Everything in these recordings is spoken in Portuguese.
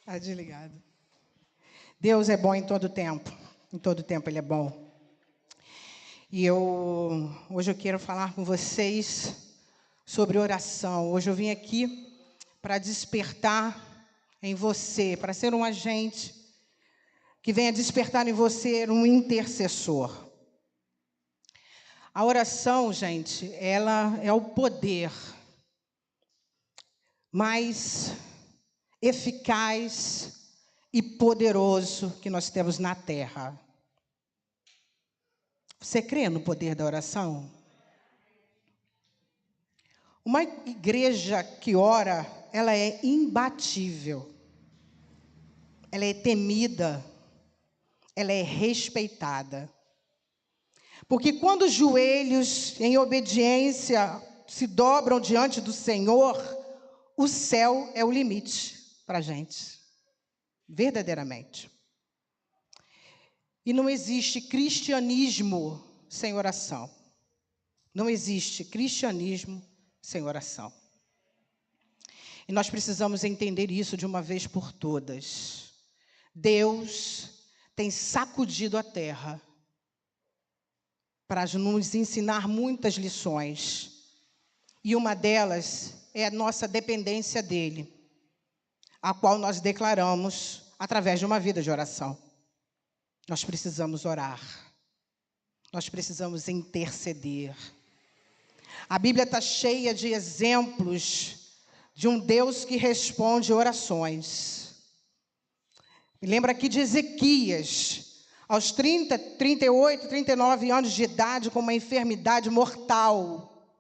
Tá desligado. Deus é bom em todo tempo. Em todo tempo Ele é bom. E hoje eu quero falar com vocês sobre oração. Hoje eu vim aqui para despertar em você, para ser um agente que venha despertar em você um intercessor. A oração, gente, ela é o poder mais eficaz e poderoso que nós temos na terra. Você crê no poder da oração? Uma igreja que ora, ela é imbatível. Ela é temida. Ela é respeitada. Porque quando os joelhos, em obediência, se dobram diante do Senhor, o céu é o limite para a gente. Verdadeiramente. E não existe cristianismo sem oração. Não existe cristianismo sem oração. E nós precisamos entender isso de uma vez por todas. Deus tem sacudido a terra para nos ensinar muitas lições. E uma delas é a nossa dependência dele, a qual nós declaramos através de uma vida de oração. Nós precisamos orar. Nós precisamos interceder. A Bíblia está cheia de exemplos de um Deus que responde orações. Me lembra aqui de Ezequias, aos 30, 38, 39 anos de idade, com uma enfermidade mortal.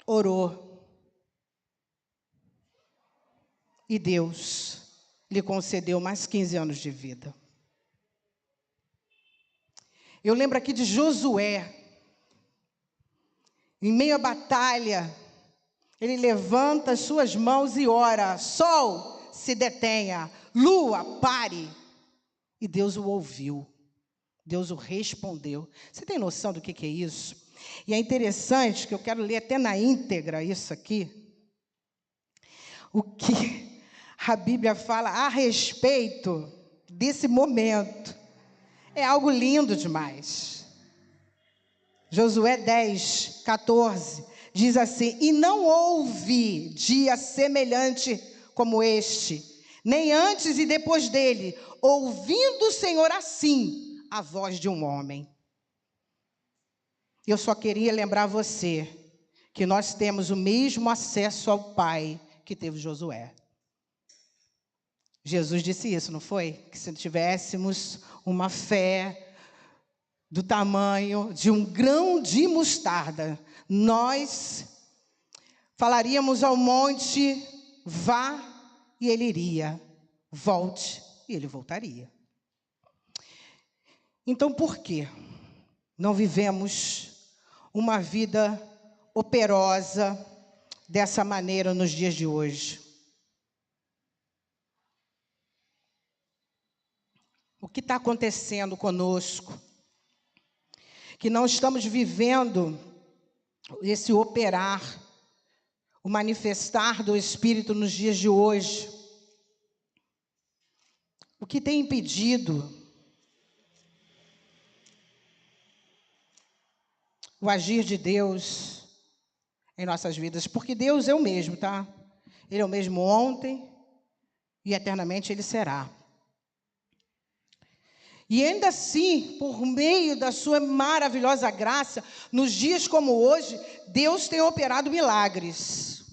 Orou. E Deus lhe concedeu mais 15 anos de vida. Eu lembro aqui de Josué. Em meio à batalha, ele levanta as suas mãos e ora: sol, se detenha, lua, pare. E Deus o ouviu. Deus o respondeu. Você tem noção do que é isso? E é interessante que eu quero ler até na íntegra isso aqui. O que a Bíblia fala a respeito desse momento. É algo lindo demais. Josué 10, 14, diz assim: e não houve dia semelhante como este, nem antes e depois dele, ouvindo o Senhor assim a voz de um homem. Eu só queria lembrar você que nós temos o mesmo acesso ao Pai que teve Josué. Jesus disse isso, não foi? Que se tivéssemos uma fé do tamanho de um grão de mostarda, nós falaríamos ao monte: vá, e ele iria. Volte, e ele voltaria. Então, por que não vivemos uma vida operosa dessa maneira nos dias de hoje? O que está acontecendo conosco? Que não estamos vivendo esse operar, o manifestar do Espírito nos dias de hoje. O que tem impedido o agir de Deus em nossas vidas? Porque Deus é o mesmo, tá? Ele é o mesmo ontem e eternamente Ele será. E ainda assim, por meio da sua maravilhosa graça, nos dias como hoje, Deus tem operado milagres.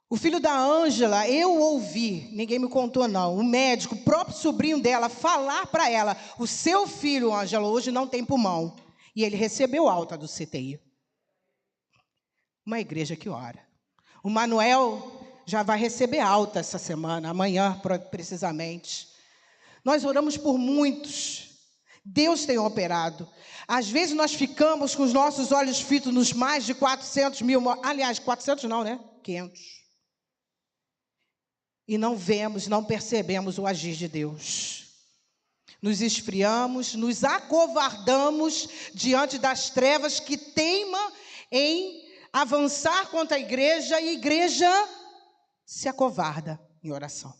O filho da Ângela, eu ouvi, ninguém me contou não, o médico, o próprio sobrinho dela, falar para ela: o seu filho, Ângela, hoje não tem pulmão. E ele recebeu alta do CTI. Uma igreja que ora. O Manuel já vai receber alta essa semana, amanhã precisamente. Nós oramos por muitos. Deus tem operado. Às vezes nós ficamos com os nossos olhos fitos nos mais de 400 mil... Aliás, 400 não, né? 500. E não vemos, não percebemos o agir de Deus. Nos esfriamos, nos acovardamos diante das trevas que teima em avançar contra a igreja, e a igreja se acovarda em oração.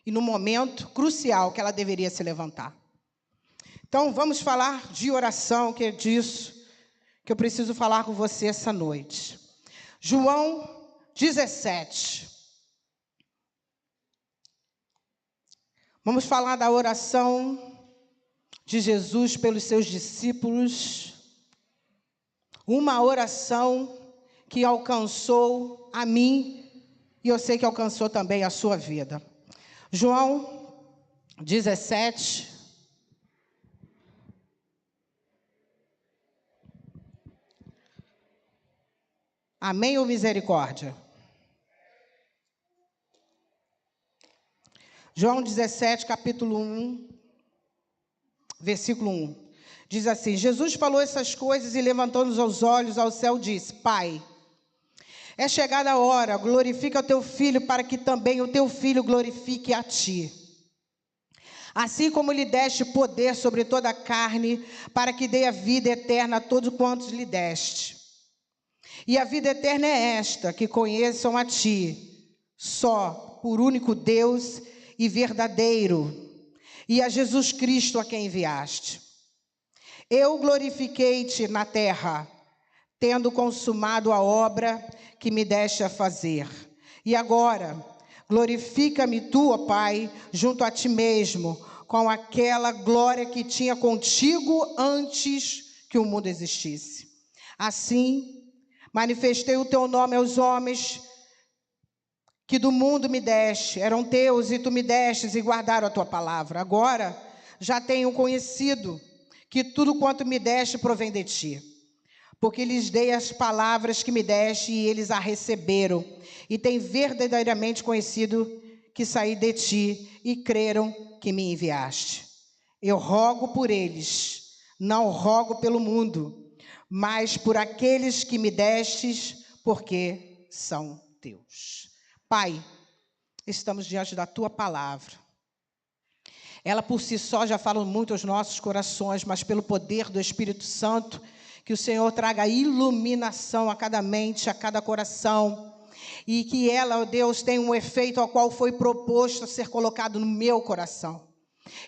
E no momento crucial que ela deveria se levantar. Então, vamos falar de oração, que é disso que eu preciso falar com você essa noite. João 17. Vamos falar da oração de Jesus pelos seus discípulos. Uma oração que alcançou a mim e eu sei que alcançou também a sua vida. João 17. Amém ou misericórdia? João 17, capítulo 1, versículo 1. Diz assim: Jesus falou essas coisas e levantando os olhos ao céu disse: Pai, é chegada a hora, glorifica o teu filho para que também o teu filho glorifique a ti. Assim como lhe deste poder sobre toda a carne, para que dê a vida eterna a todos quantos lhe deste. E a vida eterna é esta, que conheçam a ti, só por único Deus e verdadeiro, e a Jesus Cristo a quem enviaste. Eu glorifiquei-te na terra, tendo consumado a obra que me deste a fazer. E agora, glorifica-me tu, ó Pai, junto a ti mesmo, com aquela glória que tinha contigo antes que o mundo existisse. Assim, manifestei o teu nome aos homens que do mundo me deste, eram teus e tu me destes e guardaram a tua palavra. Agora já tenho conhecido que tudo quanto me deste provém de ti, porque lhes dei as palavras que me deste e eles a receberam, e têm verdadeiramente conhecido que saí de ti e creram que me enviaste. Eu rogo por eles, não rogo pelo mundo, mas por aqueles que me destes, porque são teus. Pai, estamos diante da tua palavra. Ela por si só já fala muito aos nossos corações, mas pelo poder do Espírito Santo, que o Senhor traga iluminação a cada mente, a cada coração, e que ela, ó Deus, tenha um efeito ao qual foi proposto a ser colocado no meu coração.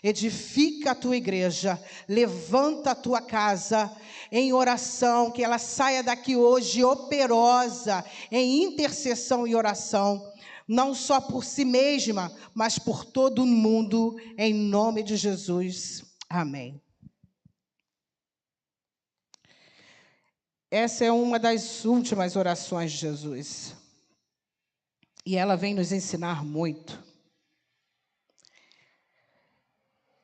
Edifica a tua igreja, levanta a tua casa em oração, que ela saia daqui hoje operosa em intercessão e oração, não só por si mesma, mas por todo o mundo, em nome de Jesus. Amém. Essa é uma das últimas orações de Jesus. E ela vem nos ensinar muito.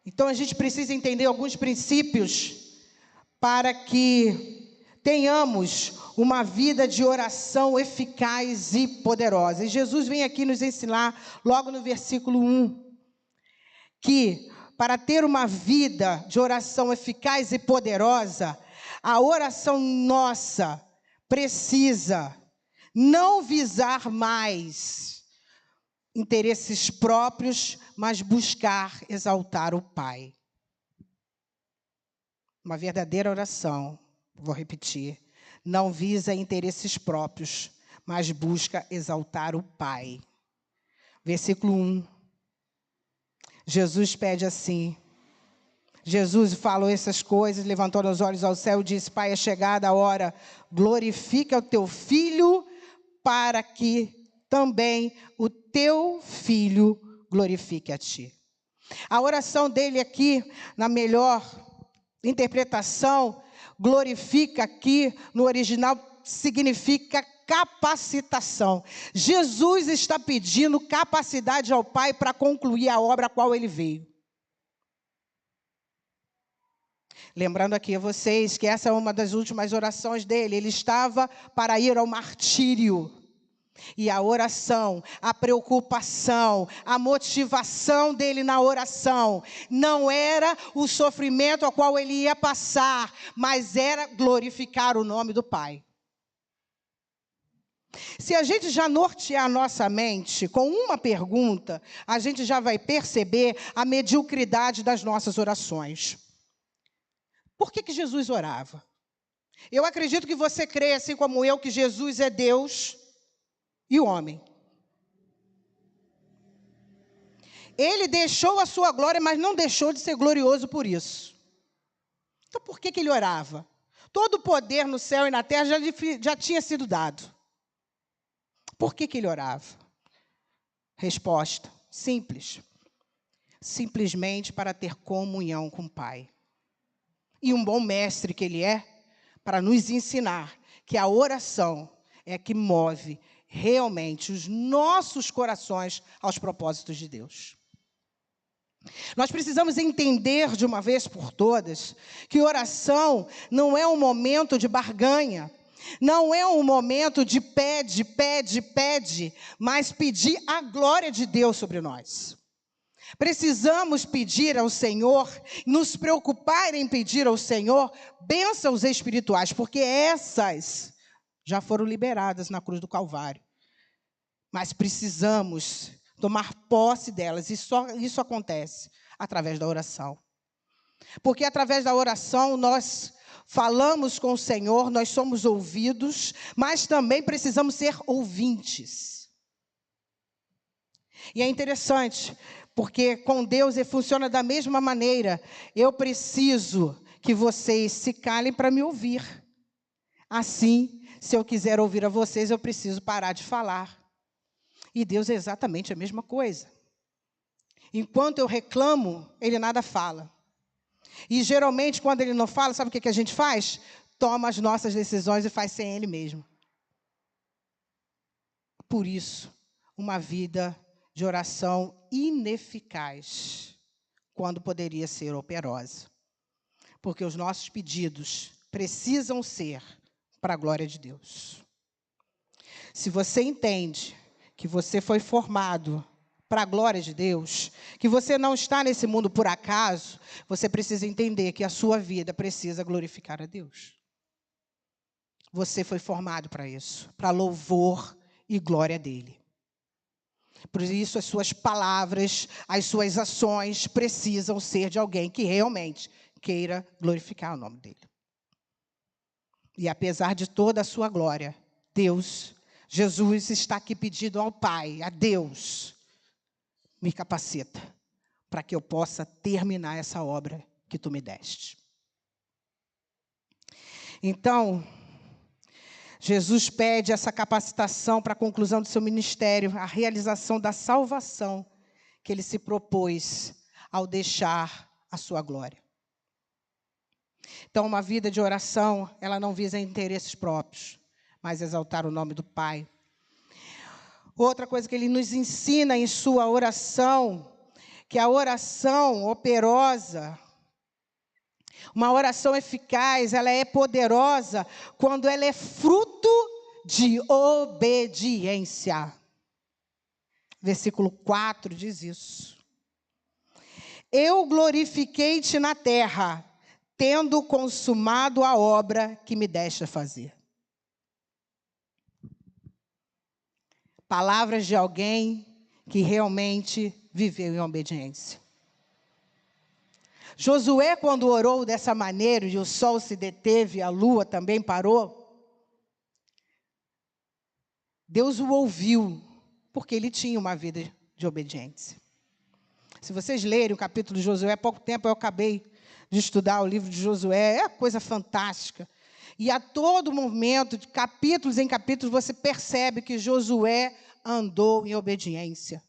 Então, a gente precisa entender alguns princípios para que tenhamos uma vida de oração eficaz e poderosa. E Jesus vem aqui nos ensinar, logo no versículo 1, que para ter uma vida de oração eficaz e poderosa, a oração nossa precisa não visar mais interesses próprios, mas buscar exaltar o Pai. Uma verdadeira oração, vou repetir, não visa interesses próprios, mas busca exaltar o Pai. Versículo 1. Jesus pede assim. Jesus falou essas coisas, levantou os olhos ao céu e disse: Pai, é chegada a hora, glorifica o teu filho, para que também o teu filho glorifique a ti. A oração dele aqui, na melhor interpretação, glorifica aqui, no original, significa capacitação. Jesus está pedindo capacidade ao Pai para concluir a obra a qual ele veio. Lembrando aqui a vocês que essa é uma das últimas orações dele. Ele estava para ir ao martírio. E a oração, a preocupação, a motivação dele na oração não era o sofrimento ao qual ele ia passar, mas era glorificar o nome do Pai. Se a gente já nortear a nossa mente com uma pergunta, a gente já vai perceber a mediocridade das nossas orações. Por que Jesus orava? Eu acredito que você crê, assim como eu, que Jesus é Deus e o homem. Ele deixou a sua glória, mas não deixou de ser glorioso por isso. Então, por que ele orava? Todo o poder no céu e na terra já tinha sido dado. Por que ele orava? Resposta: simples. Simplesmente para ter comunhão com o Pai. E um bom mestre que ele é, para nos ensinar que a oração é que move realmente os nossos corações aos propósitos de Deus. Nós precisamos entender de uma vez por todas que oração não é um momento de barganha, não é um momento de pede, mas pedir a glória de Deus sobre nós. Precisamos pedir ao Senhor, nos preocupar em pedir ao Senhor bênçãos espirituais, porque essas já foram liberadas na cruz do Calvário. Mas precisamos tomar posse delas, e só isso acontece através da oração. Porque através da oração nós falamos com o Senhor, nós somos ouvidos, mas também precisamos ser ouvintes. E é interessante, porque com Deus funciona da mesma maneira. Eu preciso que vocês se calem para me ouvir. Assim, se eu quiser ouvir a vocês, eu preciso parar de falar. E Deus é exatamente a mesma coisa. Enquanto eu reclamo, Ele nada fala. E geralmente, quando Ele não fala, sabe o que a gente faz? Toma as nossas decisões e faz sem Ele mesmo. Por isso, uma vida de oração ineficaz, quando poderia ser operosa. Porque os nossos pedidos precisam ser para a glória de Deus. Se você entende que você foi formado para a glória de Deus, que você não está nesse mundo por acaso, você precisa entender que a sua vida precisa glorificar a Deus. Você foi formado para isso, para louvor e glória dele. Por isso, as suas palavras, as suas ações precisam ser de alguém que realmente queira glorificar o nome dele. E apesar de toda a sua glória, Jesus está aqui pedindo ao Pai, a Deus, me capacita, para que eu possa terminar essa obra que tu me deste. Então, Jesus pede essa capacitação para a conclusão do seu ministério, a realização da salvação que ele se propôs ao deixar a sua glória. Então, uma vida de oração, ela não visa interesses próprios, mas exaltar o nome do Pai. Outra coisa que ele nos ensina em sua oração, que a oração operosa, uma oração eficaz, ela é poderosa quando ela é fruto de obediência. Versículo 4 diz isso. Eu glorifiquei-te na terra, tendo consumado a obra que me deste a fazer. Palavras de alguém que realmente viveu em obediência. Josué, quando orou dessa maneira, e o sol se deteve, a lua também parou, Deus o ouviu, porque ele tinha uma vida de obediência. Se vocês lerem o capítulo de Josué, há pouco tempo eu acabei de estudar o livro de Josué, é coisa fantástica. E a todo momento, de capítulos em capítulos, você percebe que Josué andou em obediência.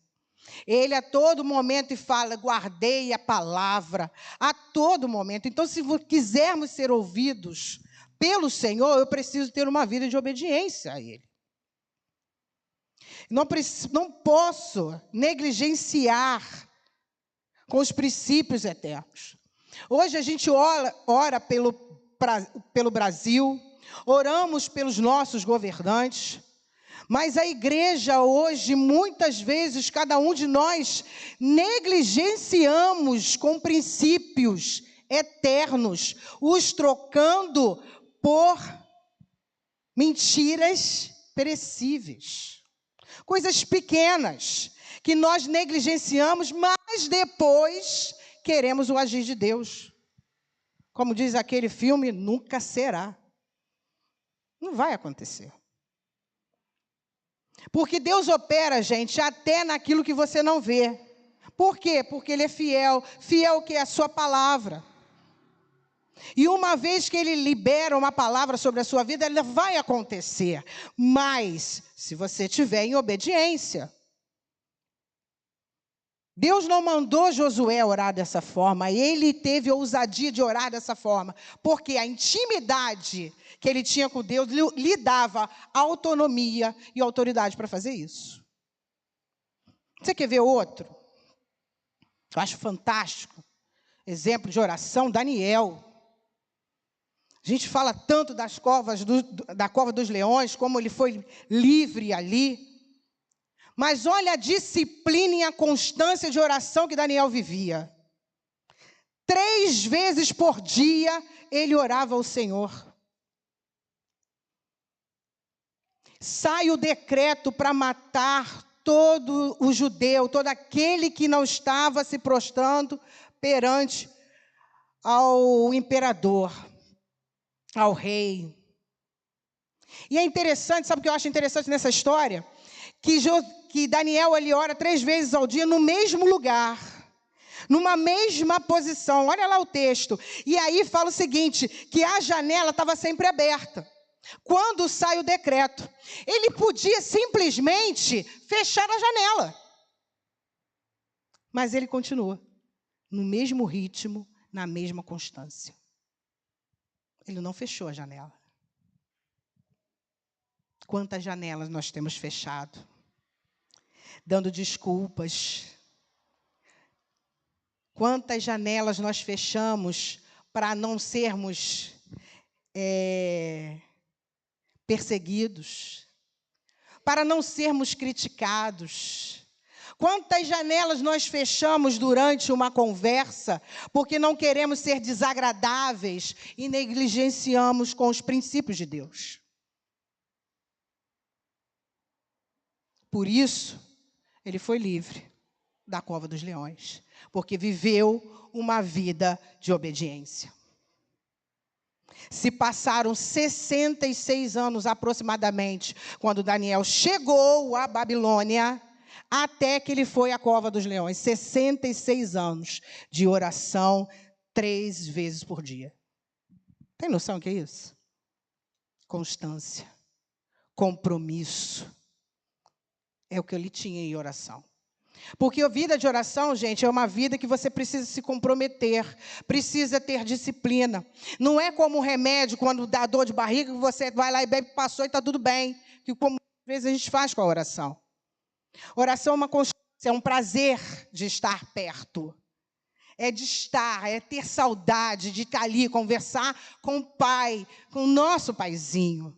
Ele a todo momento fala, guardei a palavra, a todo momento. Então, se quisermos ser ouvidos pelo Senhor, eu preciso ter uma vida de obediência a Ele. Não posso negligenciar com os princípios eternos. Hoje a gente ora pelo Brasil, oramos pelos nossos governantes, mas a igreja hoje, muitas vezes, cada um de nós negligenciamos com princípios eternos, os trocando por mentiras perecíveis. Coisas pequenas que nós negligenciamos, mas depois queremos o agir de Deus. Como diz aquele filme, nunca será. Não vai acontecer. Porque Deus opera, gente, até naquilo que você não vê. Por quê? Porque ele é fiel. Fiel que é a sua palavra. E uma vez que ele libera uma palavra sobre a sua vida, ela vai acontecer. Mas, se você estiver em obediência. Deus não mandou Josué orar dessa forma. Ele teve a ousadia de orar dessa forma. Porque a intimidade que ele tinha com Deus lhe dava autonomia e autoridade para fazer isso. Você quer ver outro? Eu acho fantástico. Exemplo de oração, Daniel. A gente fala tanto das covas da cova dos leões, como ele foi livre ali. Mas olha a disciplina e a constância de oração que Daniel vivia. 3 vezes por dia ele orava ao Senhor. Sai o decreto para matar todo o judeu, todo aquele que não estava se prostrando perante ao imperador, ao rei. E é interessante, sabe o que eu acho interessante nessa história? Que Daniel ele ora 3 vezes ao dia no mesmo lugar, numa mesma posição. Olha lá o texto. E aí fala o seguinte, que a janela estava sempre aberta. Quando sai o decreto, ele podia simplesmente fechar a janela. Mas ele continua no mesmo ritmo, na mesma constância. Ele não fechou a janela. Quantas janelas nós temos fechado? Dando desculpas. Quantas janelas nós fechamos para não sermos perseguidos, para não sermos criticados. Quantas janelas nós fechamos durante uma conversa, porque não queremos ser desagradáveis e negligenciamos com os princípios de Deus. Por isso, ele foi livre da cova dos leões, porque viveu uma vida de obediência. Se passaram 66 anos aproximadamente, quando Daniel chegou à Babilônia, até que ele foi à cova dos leões. 66 anos de oração 3 vezes por dia. Tem noção do que é isso? Constância, compromisso. É o que ele tinha em oração. Porque a vida de oração, gente, é uma vida que você precisa se comprometer, precisa ter disciplina. Não é como um remédio, quando dá dor de barriga, que você vai lá e bebe, passou e está tudo bem. Que como às vezes a gente faz com a oração. Oração é uma constância, é um prazer de estar perto. É de estar, é ter saudade de estar ali, conversar com o Pai, com o nosso Paizinho.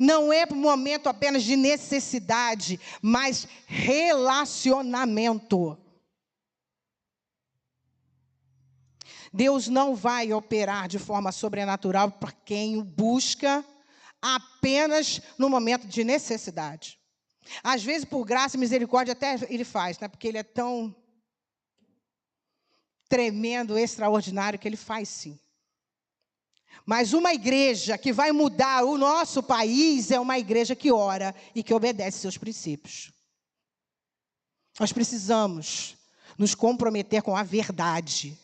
Não é um momento apenas de necessidade, mas relacionamento. Deus não vai operar de forma sobrenatural para quem o busca apenas no momento de necessidade. Às vezes, por graça e misericórdia, até ele faz, né? Porque ele é tão tremendo, extraordinário, que ele faz sim. Mas uma igreja que vai mudar o nosso país é uma igreja que ora e que obedece seus princípios. Nós precisamos nos comprometer com a verdade.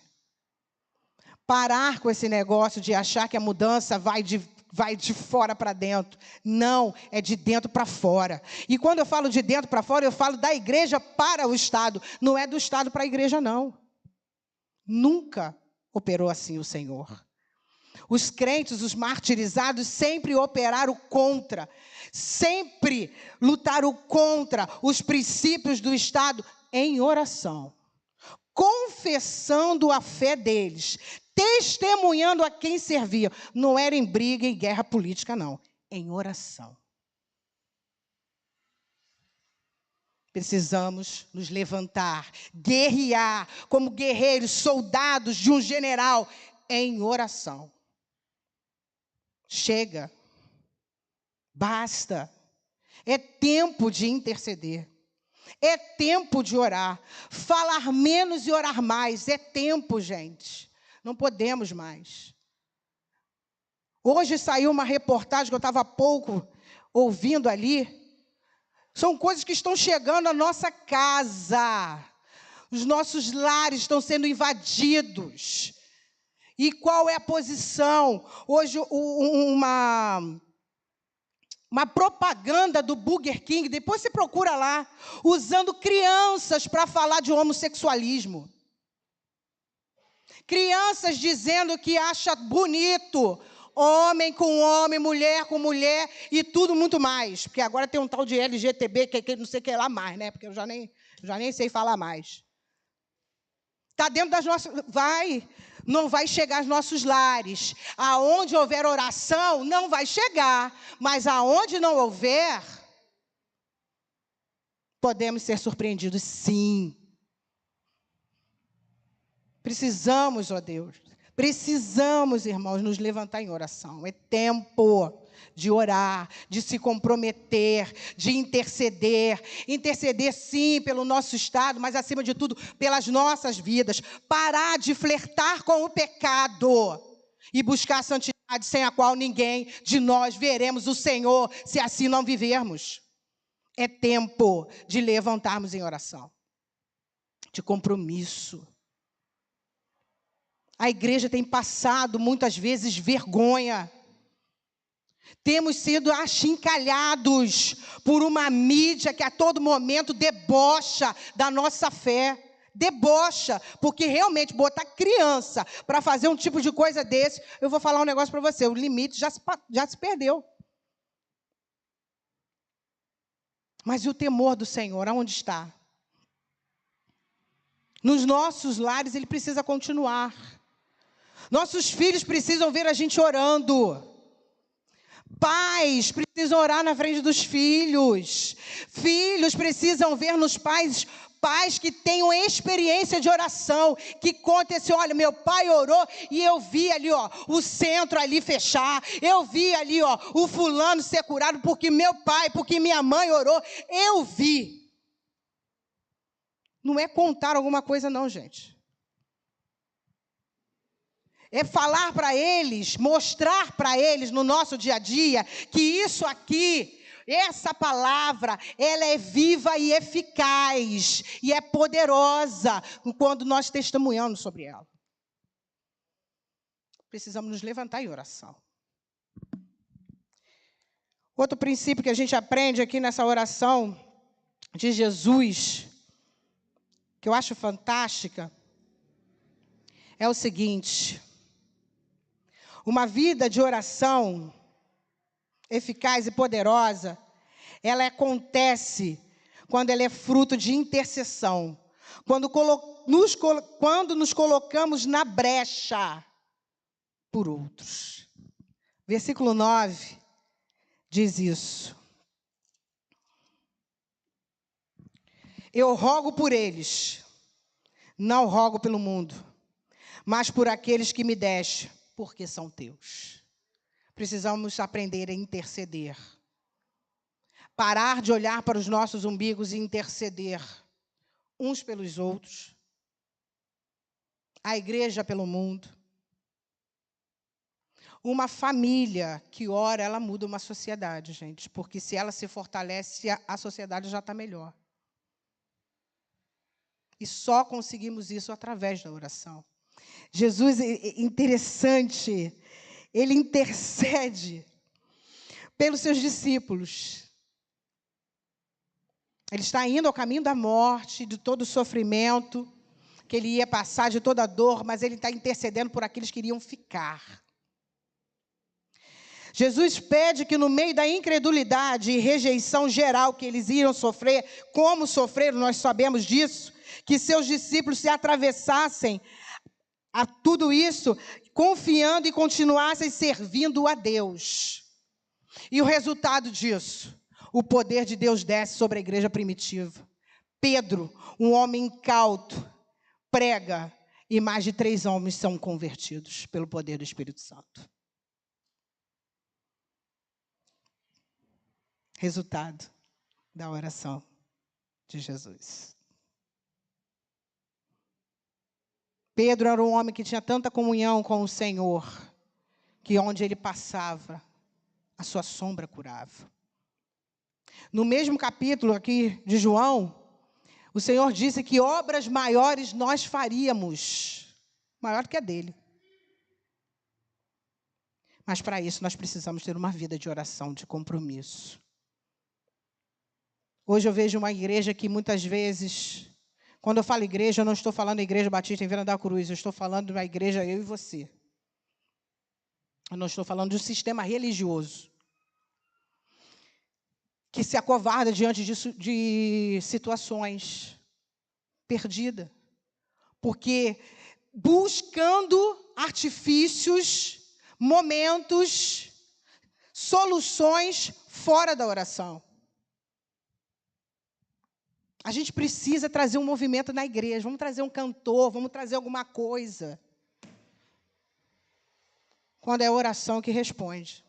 Parar com esse negócio de achar que a mudança vai de fora para dentro. Não, é de dentro para fora. E quando eu falo de dentro para fora, eu falo da igreja para o Estado. Não é do Estado para a igreja, não. Nunca operou assim o Senhor. Os crentes, os martirizados, sempre operaram contra, sempre lutaram contra os princípios do Estado em oração, confessando a fé deles, testemunhando a quem servia. Não era em briga e guerra política, não, em oração. Precisamos nos levantar, guerrear como guerreiros, soldados de um general, em oração. Chega, basta, é tempo de interceder, é tempo de orar, falar menos e orar mais, é tempo, gente, não podemos mais. Hoje saiu uma reportagem que eu estava há pouco ouvindo ali, são coisas que estão chegando à nossa casa, Os nossos lares estão sendo invadidos. E qual é a posição? Hoje, uma propaganda do Burger King, depois você procura lá, usando crianças para falar de homossexualismo. Crianças dizendo que acha bonito homem com homem, mulher com mulher e tudo muito mais. Porque agora tem um tal de LGTB, que não sei o que lá mais, né? Porque eu já nem sei falar mais. Está dentro das nossas... Não vai chegar aos nossos lares. Aonde houver oração, não vai chegar. Mas aonde não houver, podemos ser surpreendidos, sim. Precisamos, ó Deus, precisamos, irmãos, nos levantar em oração. É tempo de orar, de se comprometer, de interceder. Interceder, sim, pelo nosso estado, mas, acima de tudo, pelas nossas vidas. Parar de flertar com o pecado e buscar a santidade sem a qual ninguém de nós veremos o Senhor, se assim não vivermos. É tempo de levantarmos em oração, de compromisso. A igreja tem passado, muitas vezes, vergonha. Temos sido achincalhados por uma mídia que a todo momento debocha da nossa fé. Debocha, porque realmente botar criança para fazer um tipo de coisa desse, eu vou falar um negócio para você, o limite já se perdeu. Mas e o temor do Senhor, aonde está? Nos nossos lares, ele precisa continuar. Nossos filhos precisam ver a gente orando. Pais precisam orar na frente dos filhos. Filhos precisam ver nos pais que tenham experiência de oração, que contem assim, olha, meu pai orou e eu vi ali, ó, o centro ali fechar, eu vi ali, ó, o fulano ser curado porque meu pai, porque minha mãe orou, eu vi. Não é contar alguma coisa não, gente. É falar para eles, mostrar para eles no nosso dia a dia que isso aqui, essa palavra, ela é viva e eficaz e é poderosa quando nós testemunhamos sobre ela. Precisamos nos levantar em oração. Outro princípio que a gente aprende aqui nessa oração de Jesus, que eu acho fantástica, é o seguinte: uma vida de oração eficaz e poderosa, ela acontece quando ela é fruto de intercessão. Quando nos colocamos na brecha por outros. Versículo 9 diz isso. Eu rogo por eles, não rogo pelo mundo, mas por aqueles que me deste, porque são teus. Precisamos aprender a interceder. Parar de olhar para os nossos umbigos e interceder uns pelos outros. A igreja pelo mundo. Uma família que ora, ela muda uma sociedade, gente. Porque se ela se fortalece, a sociedade já está melhor. E só conseguimos isso através da oração. Jesus, é interessante, ele intercede pelos seus discípulos. Ele está indo ao caminho da morte, de todo o sofrimento que ele ia passar, de toda a dor, mas ele está intercedendo por aqueles que iriam ficar. Jesus pede que no meio da incredulidade e rejeição geral que eles iriam sofrer, como sofreram, nós sabemos disso, que seus discípulos se atravessassem a tudo isso, confiando e continuassem servindo a Deus. E o resultado disso? O poder de Deus desce sobre a igreja primitiva. Pedro, um homem incauto, prega, e mais de 3 homens são convertidos pelo poder do Espírito Santo. Resultado da oração de Jesus. Pedro era um homem que tinha tanta comunhão com o Senhor, que onde ele passava, a sua sombra curava. No mesmo capítulo aqui de João, O Senhor disse que obras maiores nós faríamos, maior que a dele. Mas para isso nós precisamos ter uma vida de oração, de compromisso. Hoje eu vejo uma igreja que muitas vezes, quando eu falo igreja, eu não estou falando Igreja Batista em Viana da Cruz, eu estou falando de uma igreja eu e você. Eu não estou falando de um sistema religioso que se acovarda diante de situações perdidas, porque buscando artifícios, momentos, soluções fora da oração. A gente precisa trazer um movimento na igreja, vamos trazer um cantor, vamos trazer alguma coisa. Quando é a oração que responde.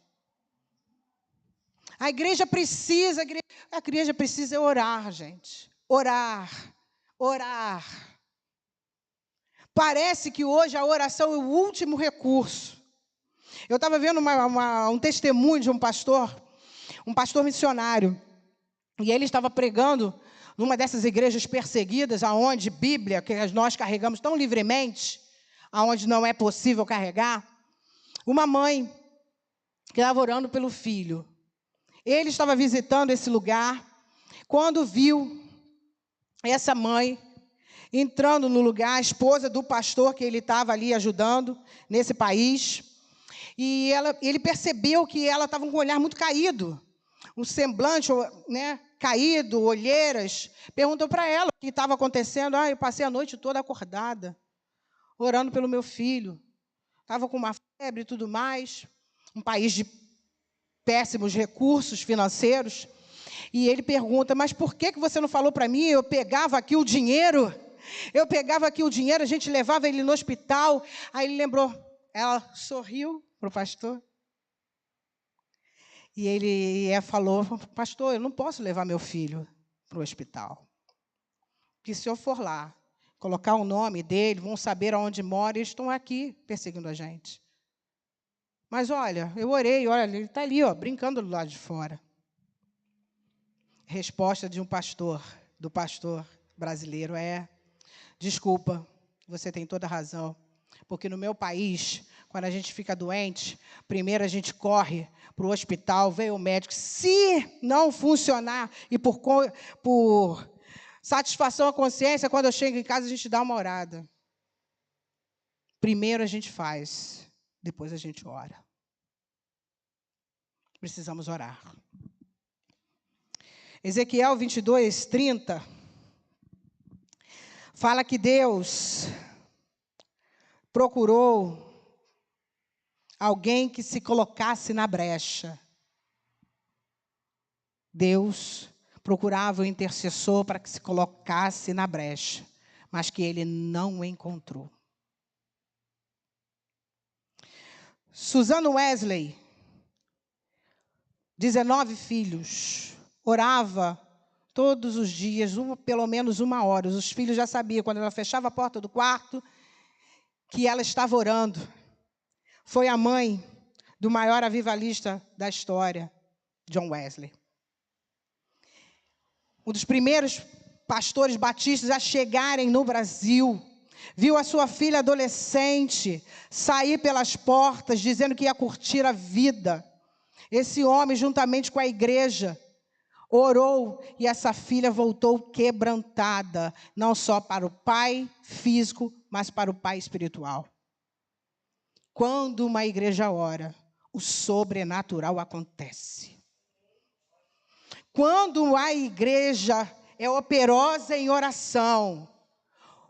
A igreja precisa orar, gente. Orar. Parece que hoje a oração é o último recurso. Eu estava vendo um testemunho de um pastor missionário, e ele estava pregando numa dessas igrejas perseguidas, aonde Bíblia, que nós carregamos tão livremente, aonde não é possível carregar, uma mãe que estava orando pelo filho. Ele estava visitando esse lugar, quando viu essa mãe entrando no lugar, a esposa do pastor que ele estava ali ajudando nesse país, e ele percebeu que ela estava com um olhar muito caído, um semblante, né, caído, olheiras. Perguntou para ela o que estava acontecendo. Eu passei a noite toda acordada, orando pelo meu filho. Estava com uma febre e tudo mais, um país de péssimos recursos financeiros. E ele pergunta, mas por que você não falou para mim? Eu pegava aqui o dinheiro, a gente levava ele no hospital. Aí ele lembrou, ela sorriu para o pastor. E ele falou, pastor, eu não posso levar meu filho para o hospital. Porque se eu for lá, colocar o nome dele, vão saber aonde mora, eles estão aqui perseguindo a gente. Mas olha, eu orei, olha, ele está ali, brincando do lado de fora. Resposta de do pastor brasileiro é, desculpa, você tem toda a razão, porque no meu país, quando a gente fica doente, primeiro a gente corre para o hospital, vem o médico, se não funcionar, e por satisfação à consciência, quando eu chego em casa, a gente dá uma orada. Primeiro a gente faz, depois a gente ora. Precisamos orar. Ezequiel 22, 30, fala que Deus procurou alguém que se colocasse na brecha. Deus procurava um intercessor para que se colocasse na brecha, mas que ele não encontrou. Susan Wesley, 19 filhos, orava todos os dias, pelo menos 1 hora. Os filhos já sabiam, quando ela fechava a porta do quarto, que ela estava orando. Foi a mãe do maior avivalista da história, John Wesley. Um dos primeiros pastores batistas a chegarem no Brasil, viu a sua filha adolescente sair pelas portas, dizendo que ia curtir a vida. Esse homem, juntamente com a igreja, orou e essa filha voltou quebrantada, não só para o pai físico, mas para o pai espiritual. Quando uma igreja ora, o sobrenatural acontece. Quando a igreja é operosa em oração,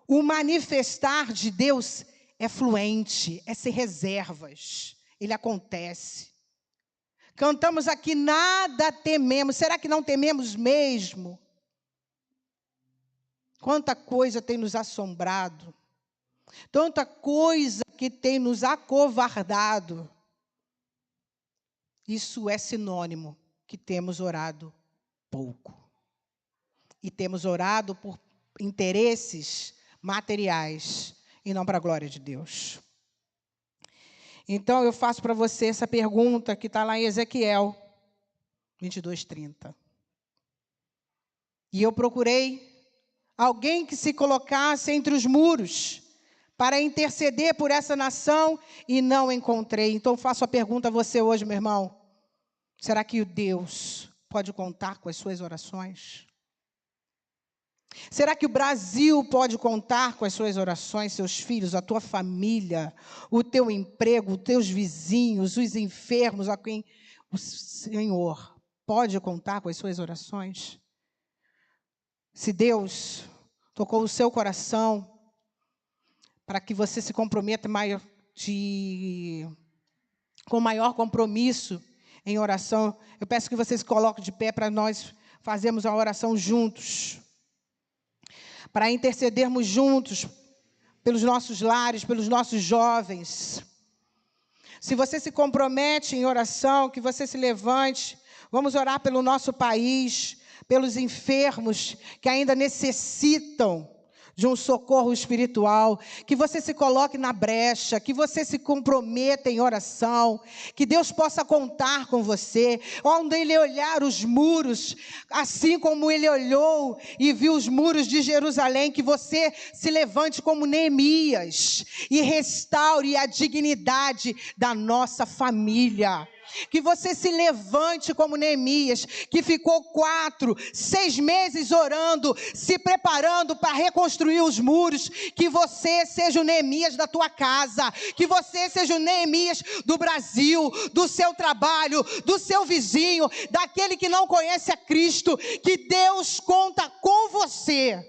o manifestar de Deus é fluente, é sem reservas, ele acontece. Cantamos aqui, nada tememos. Será que não tememos mesmo? Quanta coisa tem nos assombrado. Tanta coisa que tem nos acovardado. Isso é sinônimo que temos orado pouco. E temos orado por interesses materiais e não para a glória de Deus. Então, eu faço para você essa pergunta que está lá em Ezequiel 22, 30. E eu procurei alguém que se colocasse entre os muros para interceder por essa nação e não encontrei. Então faço a pergunta a você hoje, meu irmão. Será que Deus pode contar com as suas orações? Será que o Brasil pode contar com as suas orações, seus filhos, a tua família, o teu emprego, os teus vizinhos, os enfermos, a quem o Senhor pode contar com as suas orações? Se Deus tocou o seu coração para que você se comprometa com maior compromisso em oração, eu peço que você se coloque de pé para nós fazermos a oração juntos. Para intercedermos juntos pelos nossos lares, pelos nossos jovens. Se você se compromete em oração, que você se levante. Vamos orar pelo nosso país, pelos enfermos que ainda necessitam de um socorro espiritual, que você se coloque na brecha, que você se comprometa em oração, que Deus possa contar com você, onde Ele olhar os muros, assim como Ele olhou e viu os muros de Jerusalém, que você se levante como Neemias e restaure a dignidade da nossa família. Que você se levante como Neemias, que ficou 4, 6 meses orando, se preparando para reconstruir os muros. Que você seja o Neemias da tua casa, que você seja o Neemias do Brasil, do seu trabalho, do seu vizinho, daquele que não conhece a Cristo. Que Deus conta com você.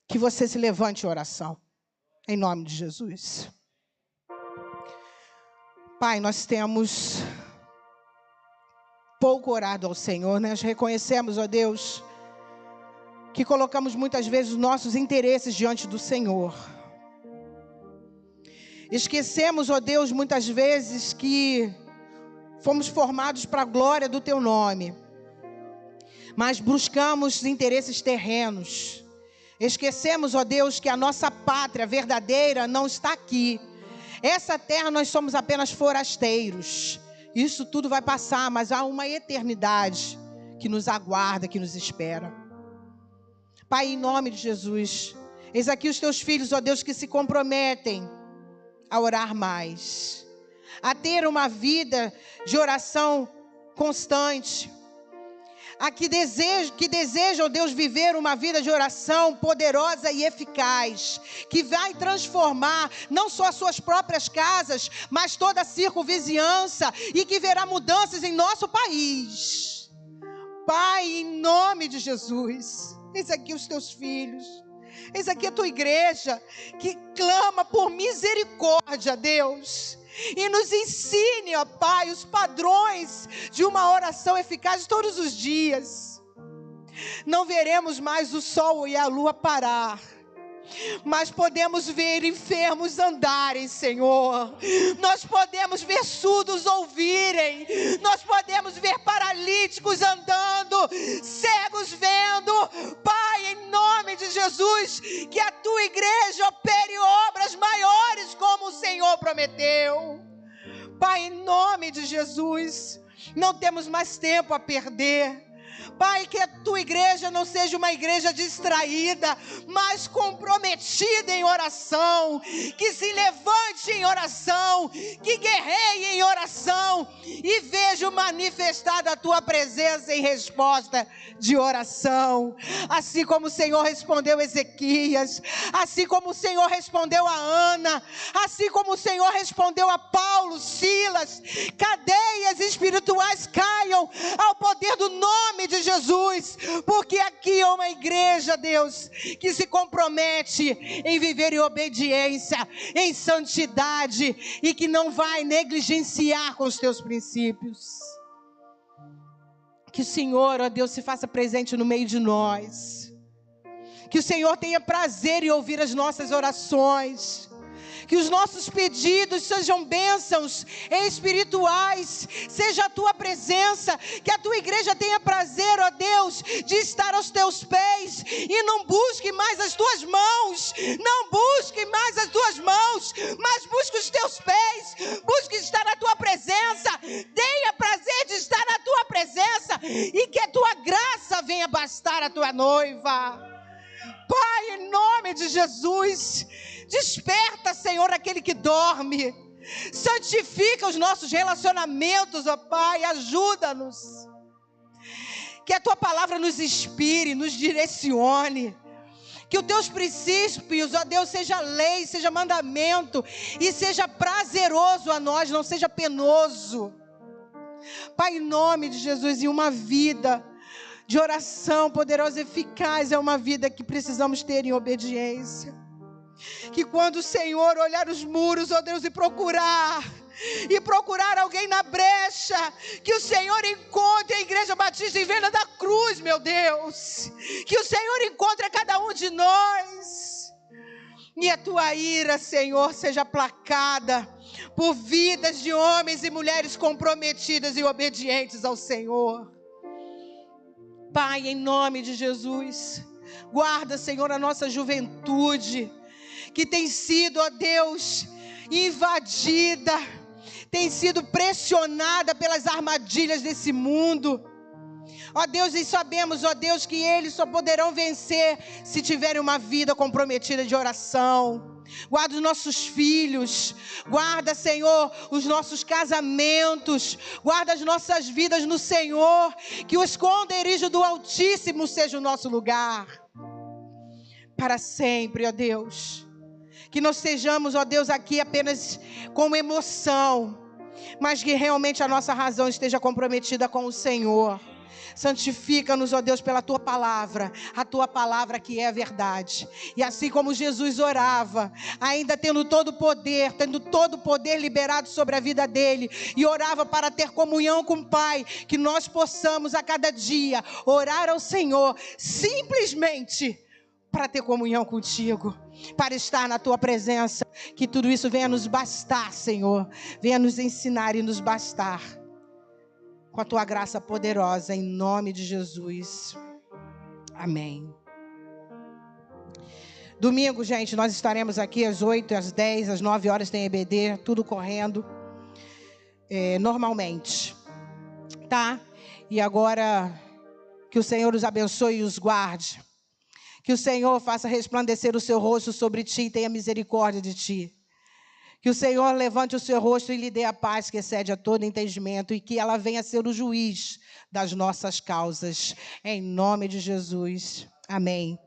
Que você se levante em oração, em nome de Jesus. Pai, nós temos pouco orado ao Senhor, nós reconhecemos, ó Deus, que colocamos muitas vezes os nossos interesses diante do Senhor. Esquecemos, ó Deus, muitas vezes que fomos formados para a glória do Teu nome, mas buscamos interesses terrenos. Esquecemos, ó Deus, que a nossa pátria verdadeira não está aqui. Essa terra nós somos apenas forasteiros. Isso tudo vai passar, mas há uma eternidade que nos aguarda, que nos espera. Pai, em nome de Jesus, eis aqui os Teus filhos, ó Deus, que se comprometem a orar mais, a ter uma vida de oração constante, que desejam, Deus, viver uma vida de oração poderosa e eficaz, que vai transformar não só as suas próprias casas, mas toda a circunvizinhança, e que verá mudanças em nosso país. Pai, em nome de Jesus, eis aqui os Teus filhos, eis aqui a Tua igreja, que clama por misericórdia, Deus. E nos ensine, ó Pai, os padrões de uma oração eficaz todos os dias. Não veremos mais o sol e a lua parar, mas podemos ver enfermos andarem, Senhor. Nós podemos ver surdos ouvirem. Nós podemos ver paralíticos andando, cegos vendo. Pai, em nome de Jesus, que a Tua igreja opere obras maiores como o Senhor prometeu. Pai, em nome de Jesus, não temos mais tempo a perder. Pai, que a Tua igreja não seja uma igreja distraída, mas comprometida em oração, que se levante em oração, que guerreie em oração e veja manifestada a Tua presença em resposta de oração. Assim como o Senhor respondeu a Ezequias, assim como o Senhor respondeu a Ana, assim como o Senhor respondeu a Paulo, Silas, cadeias espirituais caiam ao poder do nome de Jesus, porque aqui é uma igreja, Deus, que se compromete em viver em obediência, em santidade, e que não vai negligenciar com os Teus princípios. Que o Senhor, ó Deus, se faça presente no meio de nós, que o Senhor tenha prazer em ouvir as nossas orações, que os nossos pedidos sejam bênçãos espirituais, seja a Tua presença, que a Tua igreja tenha prazer, ó Deus, de estar aos Teus pés, e não busque mais as Tuas mãos, não busque mais as Tuas mãos, mas busque os Teus pés, busque estar na Tua presença, tenha prazer de estar na Tua presença, e que a Tua graça venha bastar a tua noiva. Pai, em nome de Jesus, desperta, Senhor, aquele que dorme. Santifica os nossos relacionamentos, ó Pai, ajuda-nos. Que a tua palavra nos inspire, nos direcione. Que os teus princípios, ó Deus, seja lei, seja mandamento e seja prazeroso a nós, não seja penoso. Pai, em nome de Jesus, e uma vida de oração poderosa e eficaz é uma vida que precisamos ter em obediência. Que quando o Senhor olhar os muros, ó Deus, e procurar alguém na brecha, que o Senhor encontre a Igreja Batista em Venda da Cruz, meu Deus. Que o Senhor encontre a cada um de nós. E a tua ira, Senhor, seja aplacada por vidas de homens e mulheres comprometidas e obedientes ao Senhor. Pai, em nome de Jesus, guarda, Senhor, a nossa juventude, que tem sido, ó Deus, invadida, tem sido pressionada pelas armadilhas desse mundo. Ó Deus, e sabemos, ó Deus, que eles só poderão vencer se tiverem uma vida comprometida de oração. Guarda os nossos filhos, guarda, Senhor, os nossos casamentos, guarda as nossas vidas no Senhor, que o esconderijo do Altíssimo seja o nosso lugar, para sempre, ó Deus. Que não sejamos, ó Deus, aqui apenas com emoção, mas que realmente a nossa razão esteja comprometida com o Senhor. Santifica-nos, ó Deus, pela Tua palavra, a Tua palavra que é a verdade. E assim como Jesus orava, ainda tendo todo o poder liberado sobre a vida dele, e orava para ter comunhão com o Pai, que nós possamos a cada dia orar ao Senhor, simplesmente para ter comunhão contigo, para estar na Tua presença. Que tudo isso venha nos bastar, Senhor, venha nos ensinar e nos bastar, com a Tua graça poderosa, em nome de Jesus. Amém. Domingo, gente, nós estaremos aqui às 8, às 10, às 9 horas tem EBD, tudo correndo normalmente, tá? E agora, que o Senhor os abençoe e os guarde. Que o Senhor faça resplandecer o seu rosto sobre ti e tenha misericórdia de ti. Que o Senhor levante o seu rosto e lhe dê a paz que excede a todo entendimento, e que ela venha a ser o juiz das nossas causas. Em nome de Jesus. Amém.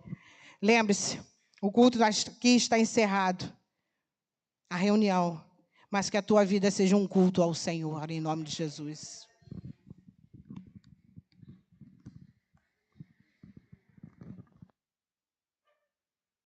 Lembre-se, o culto aqui está encerrado, a reunião, mas que a tua vida seja um culto ao Senhor, em nome de Jesus.